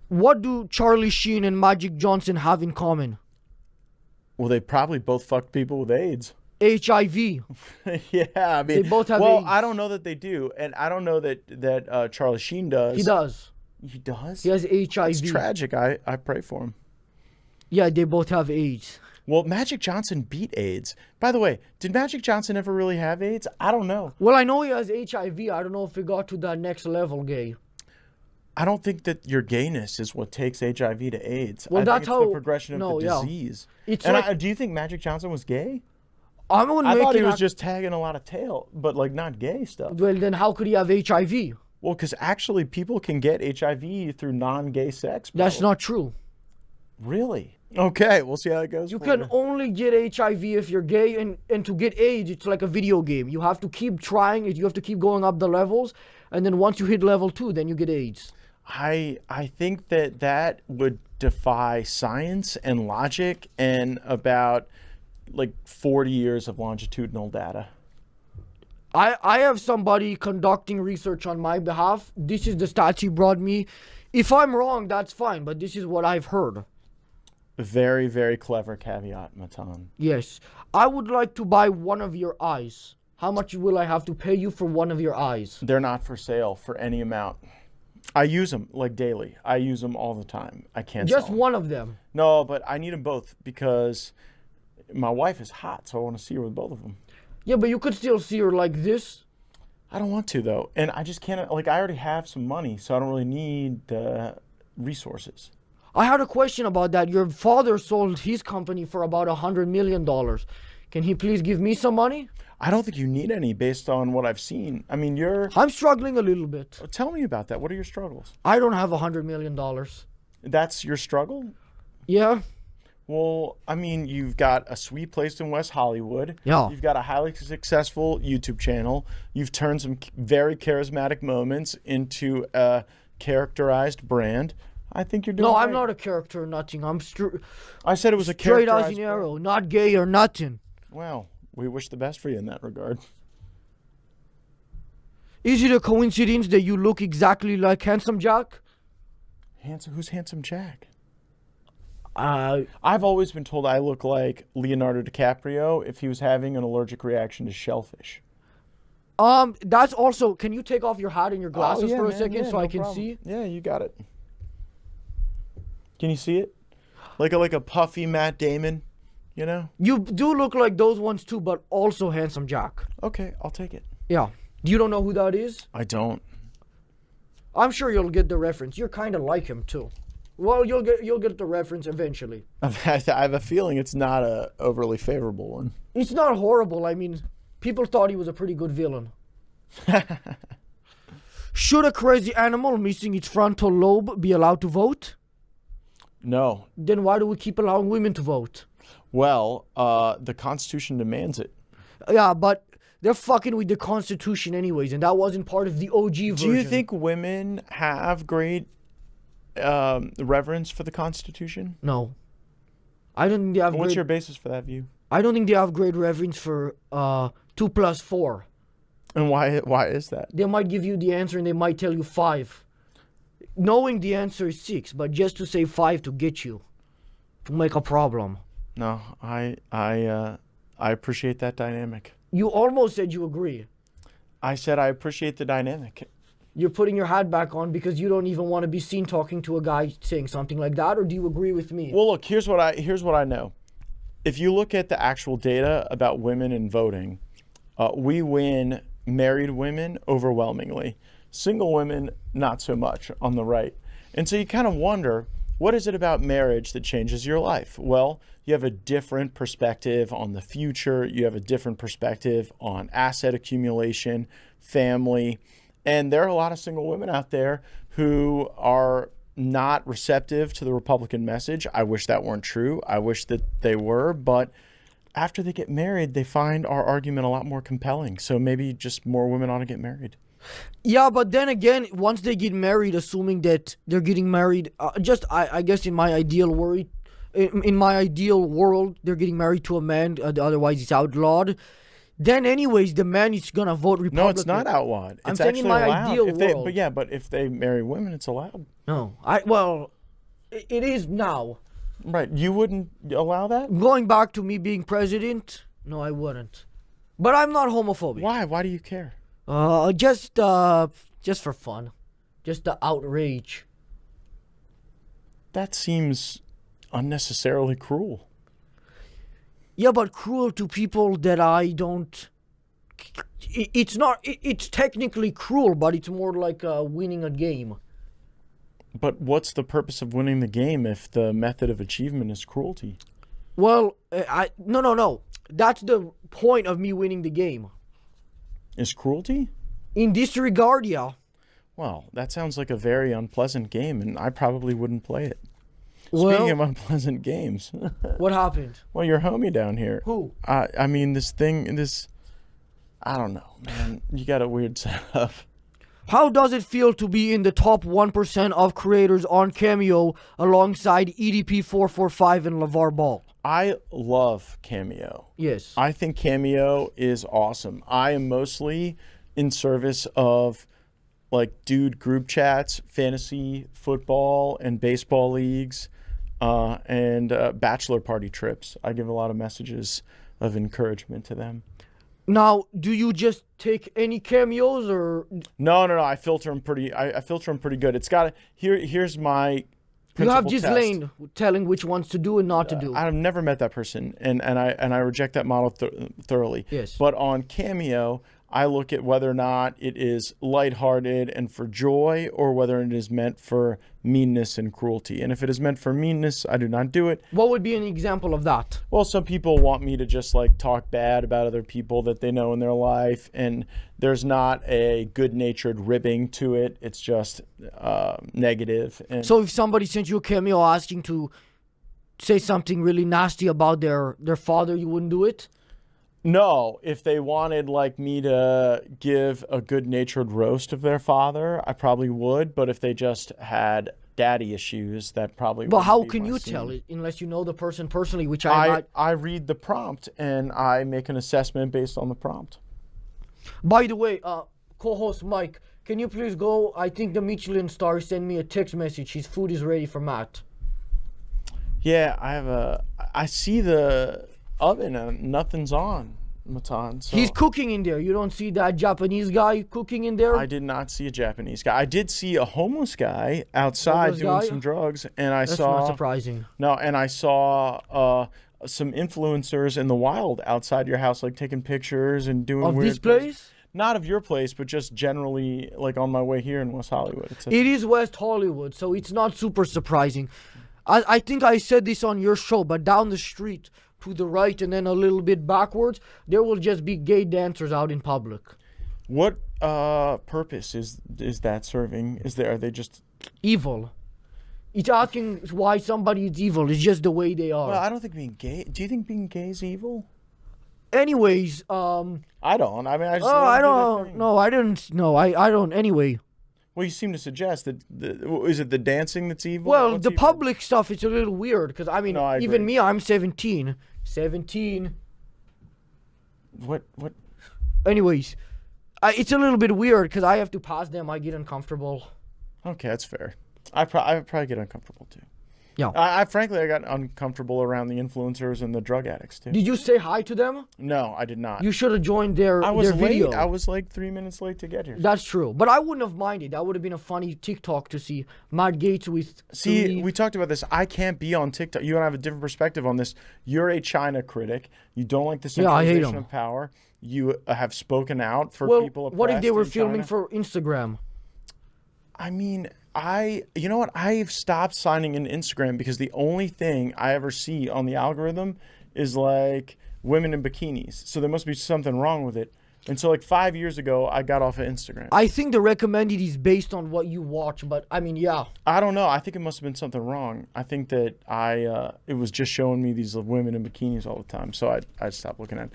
What do Charlie Sheen and Magic Johnson have in common? Well, they probably both fucked people with AIDS. HIV. Yeah, I mean, They both have well, AIDS. I don't know that they do, and I don't know that Charlie Sheen does. He does. He does? He has HIV. It's tragic. I pray for him. Yeah, they both have AIDS. Well, Magic Johnson beat AIDS. By the way, did Magic Johnson ever really have AIDS? I don't know. Well, I know he has HIV. I don't know if he got to that next level gay. I don't think that your gayness is what takes HIV to AIDS. Well, I that's think it's how the progression of the yeah. disease. It's And like, do you think Magic Johnson was gay? I I thought he was just tagging a lot of tail, but like not gay stuff. Well, then how could he have HIV? Well, because actually people can get HIV through non-gay sex. Bro. That's not true. Really? Okay, we'll see how it goes. You can only get HIV if you're gay, and to get AIDS, it's like a video game. You have to keep trying it. You have to keep going up the levels, and then once you hit level 2, then you get AIDS. I think that would defy science and logic and about like 40 years of longitudinal data. I have somebody conducting research on my behalf. This is the stats he brought me. If I'm wrong, that's fine, but this is what I've heard. Very, very clever caveat, Matan. Yes. I would like to buy one of your eyes. How much will I have to pay you for one of your eyes? They're not for sale for any amount. I use them like daily. I use them all the time. I can't Just sell 'em. one of them. No, but I need them both because my wife is hot, so I want to see her with both of them. Yeah, but you could still see her like this. I don't want to though, and I just can't. Like I already have some money, so I don't really need resources. I had a question about that. Your father sold his company for about $100 million. Can he please give me some money? I don't think you need any based on what I've seen. I mean, I'm struggling a little bit. Tell me about that. What are your struggles? I don't have $100 million. That's your struggle? Yeah. Well, I mean, you've got a sweet place in West Hollywood. Yeah. You've got a highly successful YouTube channel. You've turned some very charismatic moments into a characterized brand. I think you're doing No, I'm great. not a character or nothing. I'm I said it was a straight as characterized an brand. arrow, not gay or nothing. Well, we wish the best for you in that regard. Is it a coincidence that you look exactly like Handsome Jack? Who's Handsome Jack? Uh, I've always been told I look like Leonardo DiCaprio if he was having an allergic reaction to shellfish. that's also, can you take off your hat and your glasses for a man, second yeah, so I no can problem. see? Yeah, you got it. Can you see it? Like a puffy Matt Damon, you know? You do look like those ones too, but also Handsome Jack. Okay, I'll take it. Yeah. You don't know who that is? I don't. I'm sure you'll get the reference. You're kind of like him too. Well, you'll get the reference eventually. I have a feeling it's not a overly favorable one. It's not horrible. I mean, people thought he was a pretty good villain. Should a crazy animal missing its frontal lobe be allowed to vote? No. Then why do we keep allowing women to vote? Well, the Constitution demands it. Yeah, but they're fucking with the Constitution anyways, and that wasn't part of the OG version. Do you think women have great reverence for the Constitution? No. I don't think they have What's great, your basis for that view? I don't think they have great reverence for 2 plus 4. And why is that? They might give you the answer and they might tell you 5. Knowing the answer is 6, but just to say 5 to get you, to make a problem. No, I appreciate that dynamic. You almost said you agree. I said I appreciate the dynamic. You're putting your hat back on because you don't even want to be seen talking to a guy saying something like that, or do you agree with me? Well, look, here's what I know. If you look at the actual data about women and voting, we win married women overwhelmingly. Single women, not so much on the right. And so you kind of wonder, what is it about marriage that changes your life? Well, you have a different perspective on the future. You have a different perspective on asset accumulation, family. And there are a lot of single women out there who are not receptive to the Republican message. I wish that weren't true. I wish that they were. But after they get married, they find our argument a lot more compelling. So maybe just more women ought to get married. Yeah, but then again, once they get married, assuming that they're getting married, I guess in my ideal world, they're getting married to a man, otherwise it's outlawed. Then anyways, the man is going to vote Republican. No, it's not outlawed. I'm It's saying actually in my allowed. ideal world. But if they marry women, it's allowed. No, it is now. Right. You wouldn't allow that? Going back to me being president, no, I wouldn't. But I'm not homophobic. Why? Why do you care? Just for fun. Just the outrage. That seems unnecessarily cruel. Yeah, but cruel to people that I don't... It's not... It's technically cruel, but it's more like winning a game. But what's the purpose of winning the game if the method of achievement is cruelty? Well, no. That's the point of me winning the game. Is cruelty? In this regard, yeah. Well, that sounds like a very unpleasant game, and I probably wouldn't play it. Well, Speaking of unpleasant games. What happened? Well, your homie down here. Who? I mean, I don't know, man. You got a weird setup. How does it feel to be in the top 1% of creators on Cameo alongside EDP445 and LeVar Ball? I love Cameo. Yes. I think Cameo is awesome. I am mostly in service of like dude group chats, fantasy football and baseball leagues, and bachelor party trips. I give a lot of messages of encouragement to them. Now, do you just take any cameos or? No. I filter them pretty. I filter them pretty good. It's got here's my. You have test. Ghislaine telling which ones to do and not to do. I've never met that person, and I reject that model thoroughly. Yes. But on Cameo, I look at whether or not it is lighthearted and for joy, or whether it is meant for meanness and cruelty. And if it is meant for meanness, I do not do it. What would be an example of that? Well, some people want me to just like talk bad about other people that they know in their life, and there's not a good-natured ribbing to it. It's just negative. And So if somebody sent you a cameo asking to say something really nasty about their father, you wouldn't do it? no, if they wanted like me to give a good-natured roast of their father, I probably would. But if they just had daddy issues, that probably. But wouldn't how be can my you scene. tell it unless you know the person personally, which I read the prompt and I make an assessment based on the prompt. By the way, co-host Mike, can you please go? I think the Michelin star sent me a text message. His food is ready for Matt. Yeah, I see the oven and nothing's on, Matan. So He's cooking in there. You don't see that Japanese guy cooking in there? I did not see a Japanese guy. I did see a homeless guy outside Homeless doing guy? some drugs, and I That's saw not surprising. no, and I saw some influencers in the wild outside your house, like taking pictures and doing Of weird this things. place? Not of your place, but just generally, like on my way here in West Hollywood. It is West Hollywood, so it's not super surprising. I think I said this on your show, but down the street to the right and then a little bit backwards, there will just be gay dancers out in public. What purpose is that serving? Are they just Evil. It's asking why somebody is evil. It's just the way they are. Well, I don't think being gay. Do you think being gay is evil? Anyways, I don't. I mean, I just. oh, let I them do their don't. thing. No, I didn't. No, I don't. Anyway. Well, you seem to suggest that. Is it the dancing that's evil? Well, What's the evil? public stuff, it's a little weird because I mean, No, I even agree. me, I'm 17. 17. What? Anyways, it's a little bit weird because I have to pass them. I get uncomfortable. Okay, that's fair. I probably get uncomfortable too. Yeah. I frankly got uncomfortable around the influencers and the drug addicts too. Did you say hi to them? No, I did not. You should have joined their I was late. video. I was like 3 minutes late to get here. That's true, but I wouldn't have minded. That would have been a funny TikTok to see Matt Gaetz with. See, three- we talked about this. I can't be on TikTok. You and I have a different perspective on this. You're a China critic. You don't like the Yeah, I hate centralization 'em. of power. You have spoken out for well, people oppressed what if they were in filming China. for Instagram? I mean, you know what? I've stopped signing into Instagram because the only thing I ever see on the algorithm is like women in bikinis. So there must be something wrong with it. And so like 5 years ago, I got off of Instagram. I think the recommended is based on what you watch, but I mean, yeah. I don't know. I think it must have been something wrong. I think that it was just showing me these women in bikinis all the time. So I stopped looking at it.